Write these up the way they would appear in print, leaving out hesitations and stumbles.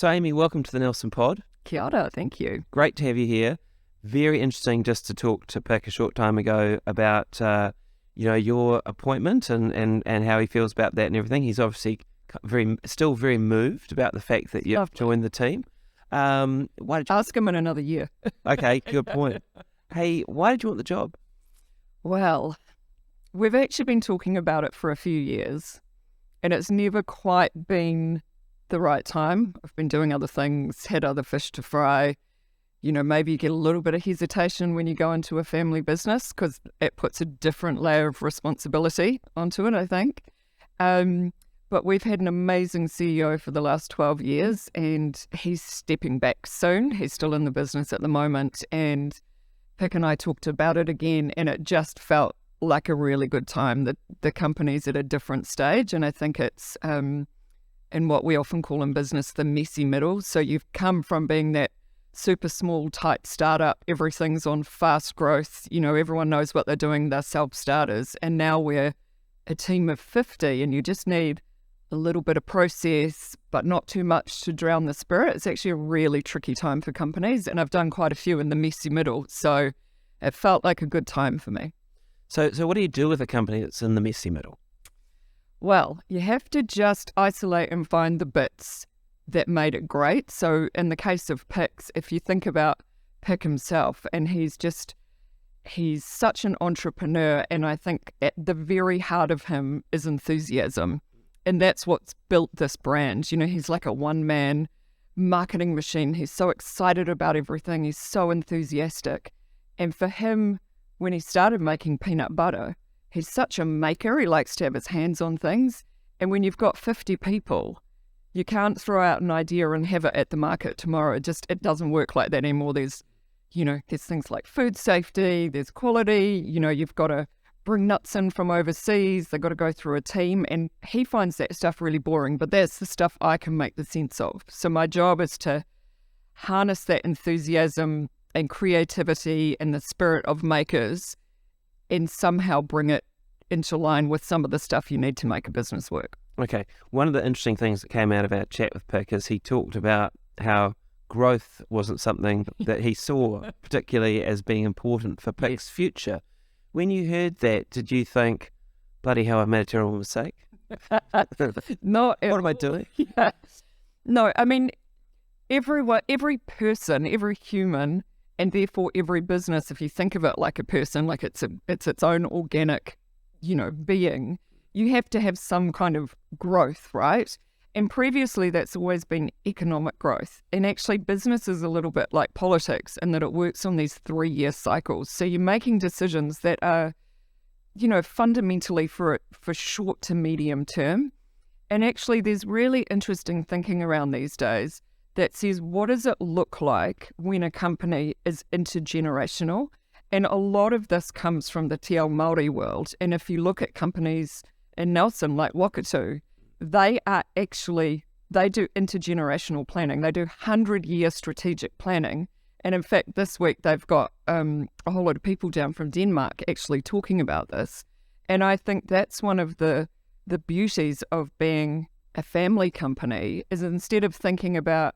So Amy, welcome to the Nelson Pod. Kia ora, thank you. Great to have you here. Very interesting just to talk to Pic a short time ago about your appointment and how he feels about that and everything. He's obviously still very moved about the fact that you've joined the team. Why did you... Ask him in another year. Okay, good point. Hey, why did you want the job? Well, we've actually been talking about it for a few years, and it's never quite been the right time. I've been doing other things, had other fish to fry. You know, maybe you get a little bit of hesitation when you go into a family business because it puts a different layer of responsibility onto it, I think. But we've had an amazing CEO for the last 12 years, and he's stepping back soon. He's still in the business at the moment, and Pic and I talked about it again, and it just felt like a really good time. The company's at a different stage, and I think it's in what we often call in business the messy middle. So you've come from being that super small, tight startup, everything's on fast growth, everyone knows what they're doing, they're self-starters, and now we're a team of 50 and you just need a little bit of process, but not too much to drown the spirit. It's actually a really tricky time for companies, and I've done quite a few in the messy middle, so it felt like a good time for me. So what do you do with a company that's in the messy middle? Well, you have to just isolate and find the bits that made it great. So in the case of Pic, if you think about Pic himself, and he's such an entrepreneur, and I think at the very heart of him is enthusiasm. And that's what's built this brand. He's like a one-man marketing machine. He's so excited about everything. He's so enthusiastic. And for him, when he started making peanut butter, he's such a maker. He likes to have his hands on things. And when you've got 50 people, you can't throw out an idea and have it at the market tomorrow. It doesn't work like that anymore. There's things like food safety, there's quality, you've got to bring nuts in from overseas. They've got to go through a team. And he finds that stuff really boring, but that's the stuff I can make the sense of. So my job is to harness that enthusiasm and creativity and the spirit of makers and somehow bring it into line with some of the stuff you need to make a business work. Okay. One of the interesting things that came out of our chat with Pic is he talked about how growth wasn't something that he saw particularly as being important for Pic's future. When you heard that, did you think, bloody hell, I've made a terrible mistake? No. What am I doing? Yeah. No, I mean, every person, every human, and therefore every business, if you think of it like a person, like it's its own organic, being, you have to have some kind of growth, right? And previously that's always been economic growth. And actually business is a little bit like politics in that it works on these 3-year cycles. So you're making decisions that are, fundamentally for short to medium term. And actually there's really interesting thinking around these days that says, what does it look like when a company is intergenerational? And a lot of this comes from the Te Ao Māori world. And if you look at companies in Nelson like Wakatu, they do intergenerational planning. They do 100-year strategic planning. And in fact, this week they've got a whole lot of people down from Denmark actually talking about this. And I think that's one of the beauties of being a family company is instead of thinking about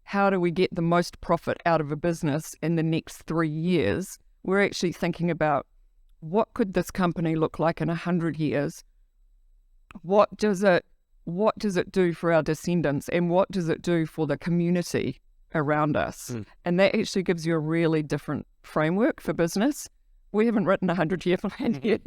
how do we get the most profit out of a business in the next 3 years, we're actually thinking about what could this company look like in 100 years? What does it do for our descendants, and what does it do for the community around us? And that actually gives you a really different framework for business. We haven't written a 100-year plan yet,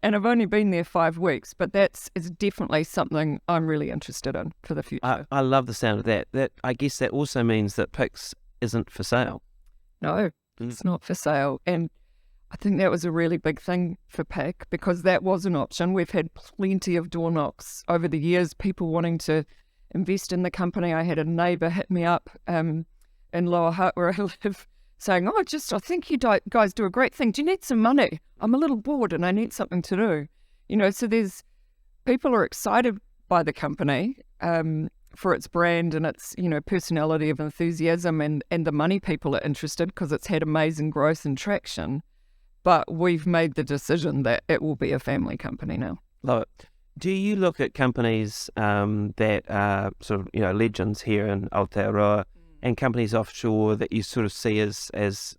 and I've only been there 5 weeks, but is definitely something I'm really interested in for the future. I love the sound of that. That I guess that also means that Pic isn't for sale. No, it's not for sale. And I think that was a really big thing for Pic because that was an option. We've had plenty of door knocks over the years, people wanting to invest in the company. I had a neighbour hit me up in Lower Hutt where I live saying, I think you guys do a great thing. Do you need some money? I'm a little bored and I need something to do. So people are excited by the company for its brand and its, personality of enthusiasm, and the money people are interested because it's had amazing growth and traction. But we've made the decision that it will be a family company now. Love it. Do you look at companies that are sort of, legends here in Aotearoa and companies offshore that you sort of see as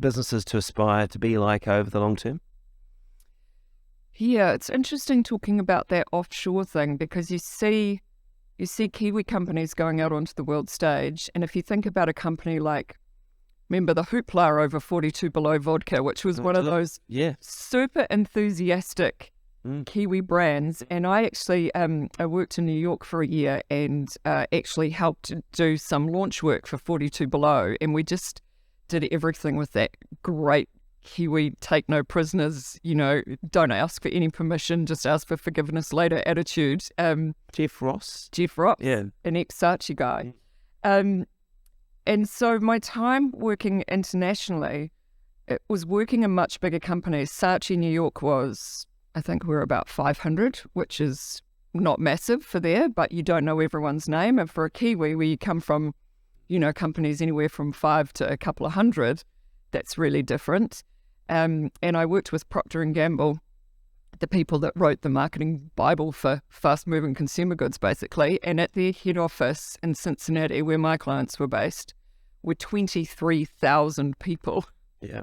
businesses to aspire to be like over the long term? Yeah, it's interesting talking about that offshore thing because you see Kiwi companies going out onto the world stage, and if you think about a company like, remember the hoopla over 42 Below vodka, which was one of those super enthusiastic Kiwi brands. And I actually I worked in New York for a year and actually helped do some launch work for 42 Below, and we just did everything with that great Kiwi take no prisoners, don't ask for any permission, just ask for forgiveness later attitude. Jeff Ross, yeah, an ex-Saatchi guy. And so my time working internationally, it was working in much bigger companies. Saatchi New York was, I think we're about 500, which is not massive for there, but you don't know everyone's name. And for a Kiwi, where you come from, companies anywhere from 5 to a couple of hundred, that's really different. And I worked with Procter & Gamble, the people that wrote the marketing Bible for fast-moving consumer goods, basically. And at their head office in Cincinnati, where my clients were based, were 23,000 people. Yeah.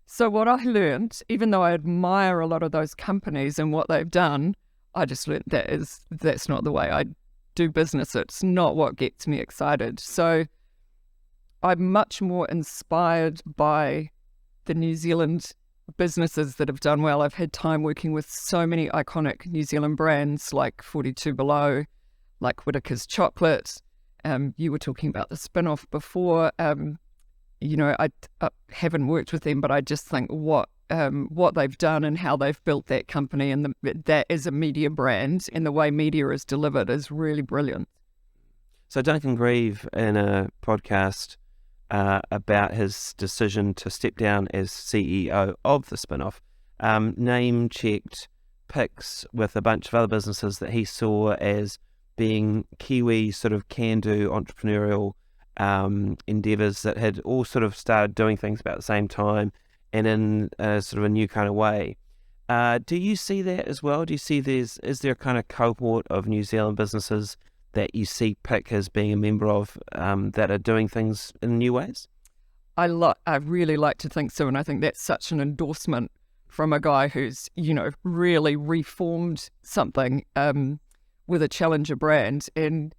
So what I learned, even though I admire a lot of those companies and what they've done, I just learned that's not the way I do business. It's not what gets me excited. So I'm much more inspired by the New Zealand businesses that have done well. I've had time working with so many iconic New Zealand brands like 42 Below, like Whittaker's Chocolate. You were talking about the spin-off before. I haven't worked with them, but I just think what they've done and how they've built that company and that as a media brand and the way media is delivered is really brilliant. So Duncan Grieve in a podcast about his decision to step down as CEO of the spin-off, name-checked Pics with a bunch of other businesses that he saw as being Kiwi sort of can-do entrepreneurial endeavours that had all sort of started doing things about the same time and in sort of a new kind of way. Do you see that as well? Do you see is there a kind of cohort of New Zealand businesses that you see Pic as being a member of that are doing things in new ways? I really like to think so, and I think that's such an endorsement from a guy who's, really reformed something with a challenger brand. And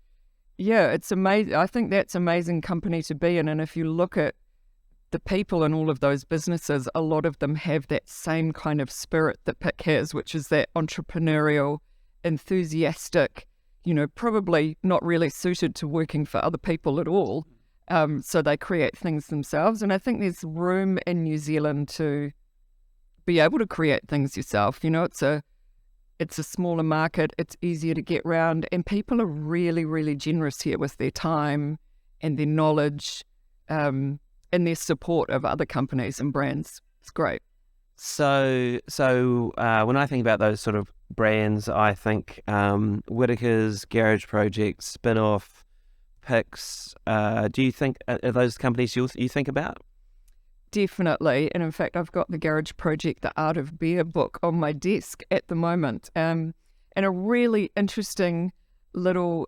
yeah, it's amazing. I think that's amazing company to be in. And if you look at the people in all of those businesses, a lot of them have that same kind of spirit that Pic has, which is that entrepreneurial, enthusiastic, probably not really suited to working for other people at all. So they create things themselves. And I think there's room in New Zealand to be able to create things yourself. It's a smaller market, it's easier to get around, and people are really, really generous here with their time and their knowledge and their support of other companies and brands. It's great. So when I think about those sort of brands, I think Whittaker's, Garage Project, Spin-off, Pics. Do you think are those companies you think about? Definitely. And in fact, I've got the Garage Project, The Art of Beer book on my desk at the moment. And a really interesting little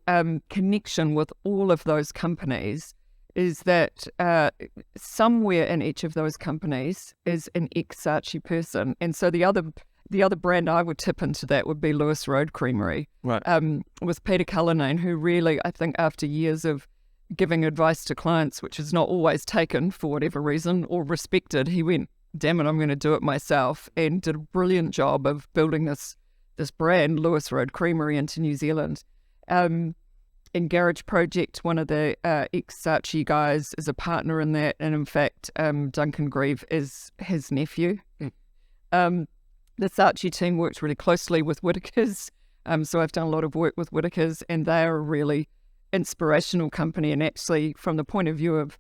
connection with all of those companies is that somewhere in each of those companies is an ex-Saatchi person. And so the other brand I would tip into that would be Lewis Road Creamery. Right. With Peter Cullinane, who really, I think after years of giving advice to clients, which is not always taken for whatever reason or respected, he went, damn it, I'm going to do it myself, and did a brilliant job of building this brand, Lewis Road Creamery, into New Zealand. In Garage Project, one of the ex-Saatchi guys is a partner in that, and in fact, Duncan Grieve is his nephew. The Saatchi team works really closely with Whittaker's, so I've done a lot of work with Whittaker's, and they are a really inspirational company. And actually, from the point of view of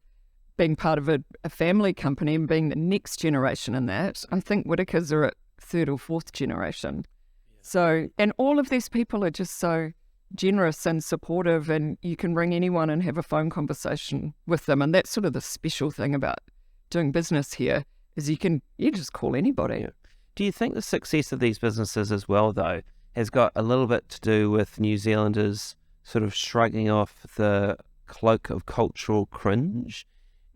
being part of a family company and being the next generation in that, I think Whittaker's are at third or fourth generation. Yeah. So, and all of these people are just so generous and supportive, and you can ring anyone and have a phone conversation with them. And that's sort of the special thing about doing business here, is you just call anybody. Yeah. Do you think the success of these businesses as well, though, has got a little bit to do with New Zealanders sort of shrugging off the cloak of cultural cringe.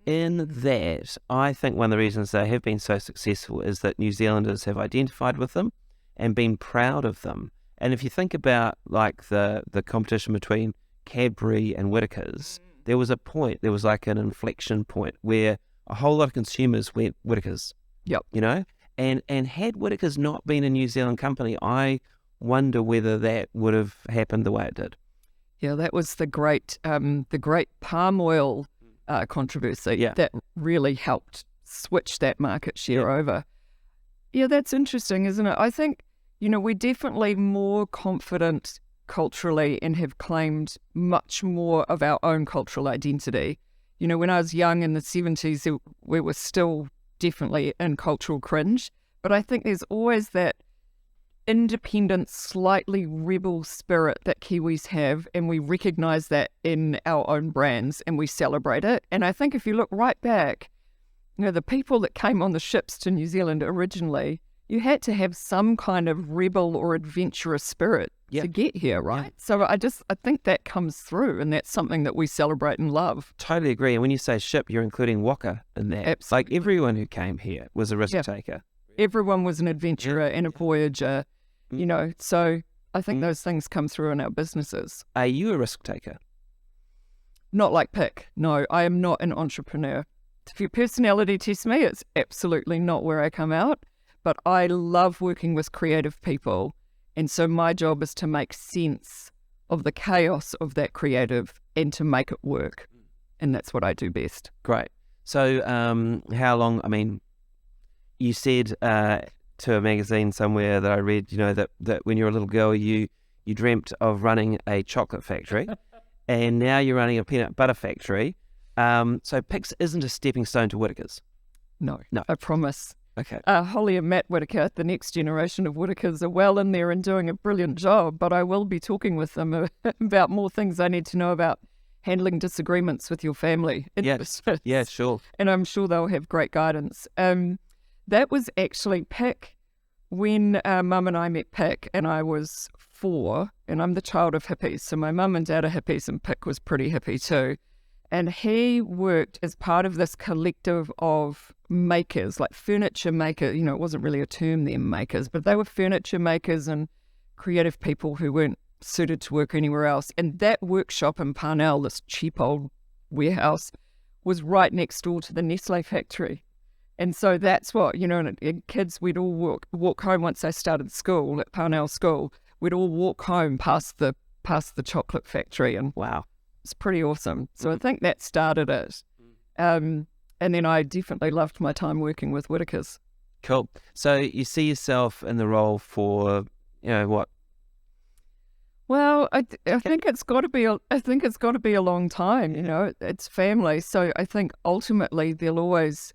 In that, I think one of the reasons they have been so successful is that New Zealanders have identified with them and been proud of them. And if you think about like the competition between Cadbury and Whittaker's, there was a point, there was like an inflection point where a whole lot of consumers went Whittaker's. Yep. You know? And had Whittaker's not been a New Zealand company, I wonder whether that would have happened the way it did. Yeah, that was the great palm oil controversy that really helped switch that market share over. Yeah, that's interesting, isn't it? I think, we're definitely more confident culturally and have claimed much more of our own cultural identity. When I was young in the 70s, we were still definitely in cultural cringe, but I think there's always that independent, slightly rebel spirit that Kiwis have, and we recognise that in our own brands and we celebrate it. And I think if you look right back, the people that came on the ships to New Zealand originally, you had to have some kind of rebel or adventurous spirit to get here, right? Yeah. So I think that comes through, and that's something that we celebrate and love. Totally agree. And when you say ship, you're including Waka in that. Absolutely. Like everyone who came here was a risk taker. Everyone was an adventurer and a voyager. So I think those things come through in our businesses. Are you a risk taker? Not like Pic. No, I am not an entrepreneur. If your personality tests me, it's absolutely not where I come out. But I love working with creative people. And so my job is to make sense of the chaos of that creative and to make it work. And that's what I do best. Great. So how long, you said to a magazine somewhere that I read, that when you were a little girl, you dreamt of running a chocolate factory, and now you're running a peanut butter factory. So Pic's isn't a stepping stone to Whittaker's. No, I promise. Okay. Holly and Matt Whittaker, the next generation of Whittakers, are well in there and doing a brilliant job, but I will be talking with them about more things I need to know about handling disagreements with your family. Yeah, sure. And I'm sure they'll have great guidance. That was actually Pic when Mum and I met Pic, and I was 4, and I'm the child of hippies. So my mum and dad are hippies, and Pic was pretty hippie too. And he worked as part of this collective of makers, like furniture makers. It wasn't really a term then, makers, but they were furniture makers and creative people who weren't suited to work anywhere else. And that workshop in Parnell, this cheap old warehouse, was right next door to the Nestle factory. And so that's what, and kids, we'd all walk home once they started school at Parnell School. We'd all walk home past the chocolate factory, and wow, it's pretty awesome. So I think that started it. And then I definitely loved my time working with Whittaker's. Cool. So you see yourself in the role for, what? Well, I think it's got to be. I think it's got to be a long time. It's family. So I think ultimately there'll always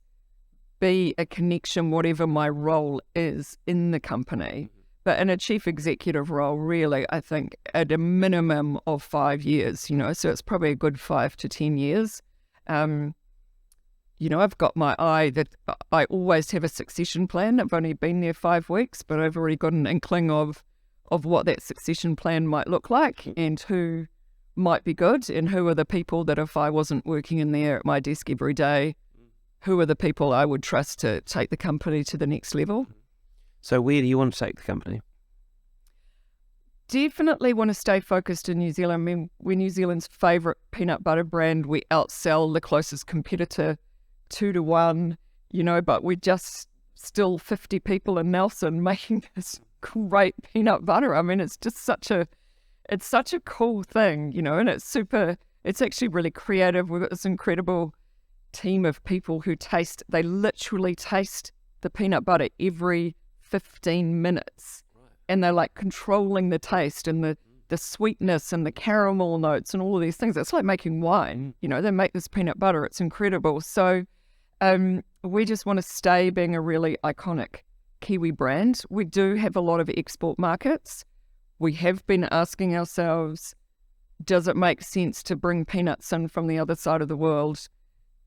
be a connection, whatever my role is in the company. But in a chief executive role, really, I think at a minimum of 5 years, so it's probably a good 5 to 10 years. I've got my eye that I always have a succession plan. I've only been there 5 weeks, but I've already got an inkling of what that succession plan might look like and who might be good and who are the people that if I wasn't working in there at my desk every day, who are the people I would trust to take the company to the next level. So where do you want to take the company? Definitely want to stay focused in New Zealand. We're New Zealand's favourite peanut butter brand. We outsell the closest competitor 2 to 1, but we're just still 50 people in Nelson making this great peanut butter. It's just such a cool thing, and it's actually really creative. We've got this incredible team of people who they literally taste the peanut butter every 15 minutes. Right. And they're like controlling the taste and the sweetness and the caramel notes and all of these things. It's like making wine. They make this peanut butter. It's incredible. So we just want to stay being a really iconic Kiwi brand. We do have a lot of export markets. We have been asking ourselves, does it make sense to bring peanuts in from the other side of the world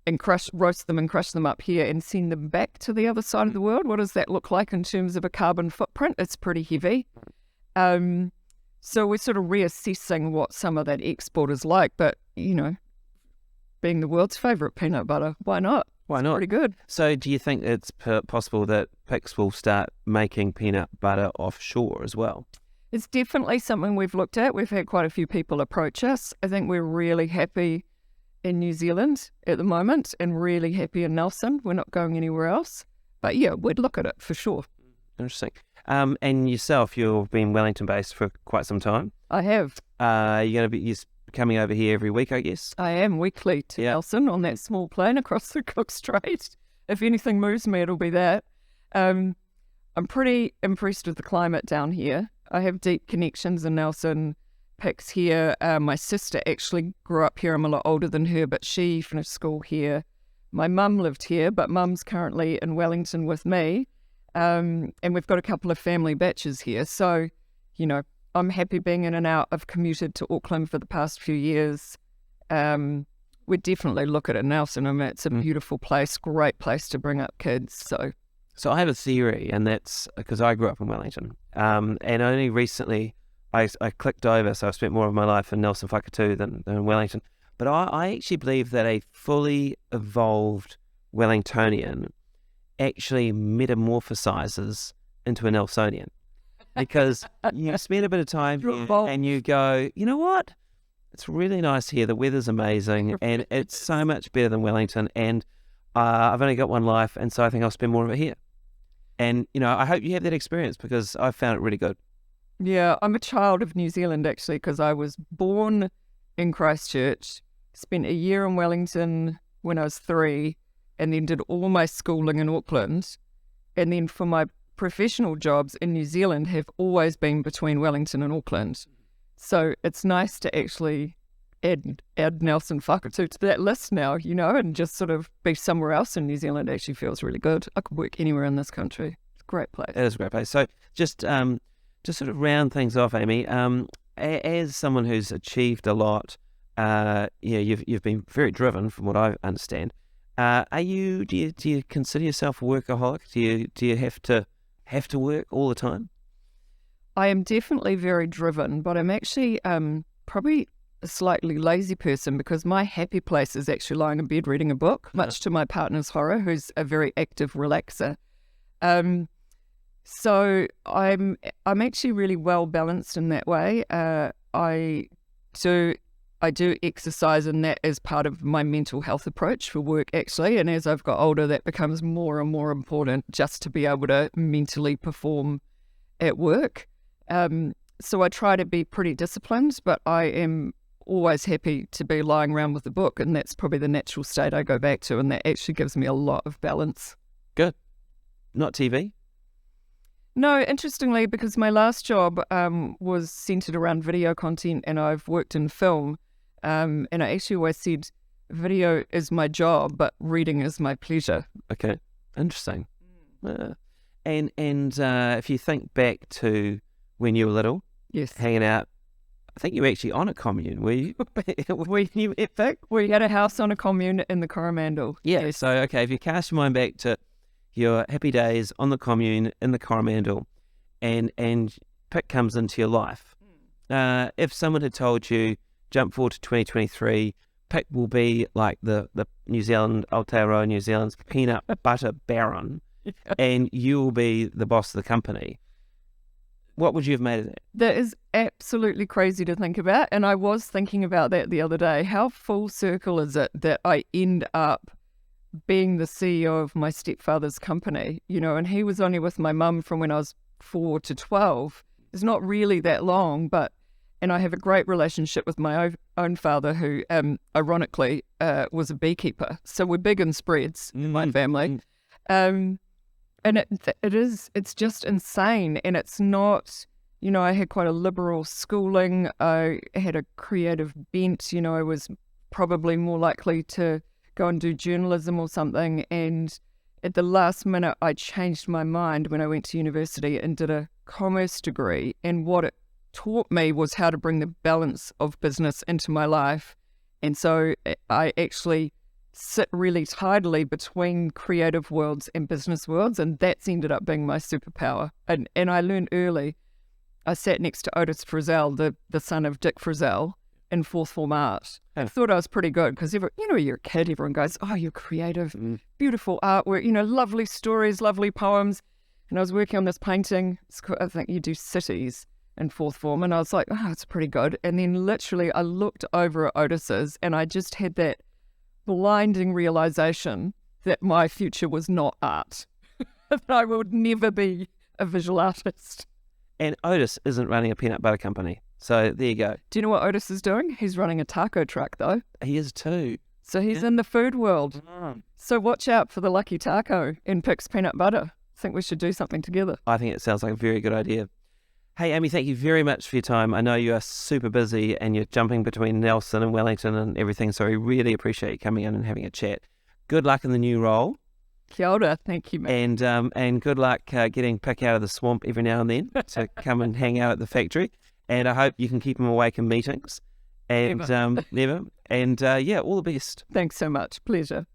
and roast them and crush them up here and send them back to the other side of the world? What does that look like in terms of a carbon footprint? It's pretty heavy. So we're sort of reassessing what some of that export is like. But, being the world's favourite peanut butter, why not? Why It's not? pretty good. So do you think it's possible that Pics will start making peanut butter offshore as well? It's definitely something we've looked at. We've had quite a few people approach us. I think we're really happy in New Zealand at the moment and really happy in Nelson. We're not going anywhere else. But yeah, we'd look at it for sure. Interesting. And yourself, you've been Wellington based for quite some time. I have. You're going to be coming over here every week, I guess? I am weekly to Nelson on that small plane across the Cook Strait. If anything moves me, it'll be that. I'm pretty impressed with the climate down here. I have deep connections in Nelson. Pic's here. My sister actually grew up here. I'm a lot older than her, but she finished school here. My mum lived here, but mum's currently in Wellington with me. And we've got a couple of family batches here. So, I'm happy being in and out. I've commuted to Auckland for the past few years. We'd definitely look at it now. So it's a beautiful place, great place to bring up kids. So I have a theory, and that's because I grew up in Wellington. And only recently I clicked over, so I've spent more of my life in Nelson Whakatū than in Wellington. But I actually believe that a fully evolved Wellingtonian actually metamorphosizes into a Nelsonian. Because you spend a bit of time here and you go, you know what? It's really nice here. The weather's amazing and it's so much better than Wellington. And I've only got one life, and so I think I'll spend more of it here. And, I hope you have that experience because I found it really good. Yeah, I'm a child of New Zealand, actually, because I was born in Christchurch, spent a year in Wellington when I was 3, and then did all my schooling in Auckland. And then for my professional jobs in New Zealand have always been between Wellington and Auckland. So it's nice to actually add Nelson Whakatū to that list now, and just sort of be somewhere else in New Zealand actually feels really good. I could work anywhere in this country. It's a great place. It is a great place. So just sort of round things off, Aimee, as someone who's achieved a lot, you've been very driven from what I understand. Do you consider yourself a workaholic? Do you have to work all the time? I am definitely very driven, but I'm actually probably a slightly lazy person because my happy place is actually lying in bed reading a book, much to my partner's horror, who's a very active relaxer. So I'm actually really well balanced in that way. I do exercise, and that is part of my mental health approach for work, actually. And as I've got older, that becomes more and more important just to be able to mentally perform at work. So I try to be pretty disciplined, but I am always happy to be lying around with a book, and that's probably the natural state I go back to, and that actually gives me a lot of balance. Good. Not TV? No, interestingly, because my last job was centered around video content, and I've worked in film, and I actually always said video is my job, but reading is my pleasure. Okay, interesting. And if you think back to when you were little, yes, hanging out, I think you were actually on a commune, were you? We had a house on a commune in the Coromandel. Yeah, yes. So okay, if you cast your mind back to your happy days on the commune in the Coromandel, and Pic comes into your life. If someone had told you, jump forward to 2023, Pic will be like the New Zealand, Aotearoa New Zealand's peanut butter baron, and you will be the boss of the company, what would you have made of that? That is absolutely crazy to think about, and I was thinking about that the other day. How full circle is it that I end up being the CEO of my stepfather's company, and he was only with my mum from when I was 4 to 12. It's not really that long, and I have a great relationship with my own father, who, ironically, was a beekeeper. So we're big in spreads in my family. And it's just insane. And it's not, I had quite a liberal schooling. I had a creative bent. I was probably more likely to go and do journalism or something. And at the last minute, I changed my mind when I went to university and did a commerce degree. And what it taught me was how to bring the balance of business into my life. And so I actually sit really tidily between creative worlds and business worlds, and that's ended up being my superpower. And I learned early, I sat next to Otis Frizzell, the son of Dick Frizzell, in fourth form art. I thought I was pretty good because, you're a kid, everyone goes, oh, you're creative, beautiful artwork, lovely stories, lovely poems. And I was working on this painting. I think you do cities in fourth form. And I was like, oh, it's pretty good. And then literally I looked over at Otis's and I just had that blinding realization that my future was not art. That I would never be a visual artist. And Otis isn't running a peanut butter company. So there you go. Do you know what Otis is doing? He's running a taco truck, though. He is too. So he's in the food world. So watch out for the lucky taco in Pic's peanut butter. I think we should do something together. I think it sounds like a very good idea. Hey, Aimee, thank you very much for your time. I know you are super busy and you're jumping between Nelson and Wellington and everything, so I really appreciate you coming in and having a chat. Good luck in the new role. Kia ora. Thank you, mate. And good luck getting Pic out of the swamp every now and then to come and hang out at the factory. And I hope you can keep him awake in meetings. And never. And all the best. Thanks so much. Pleasure.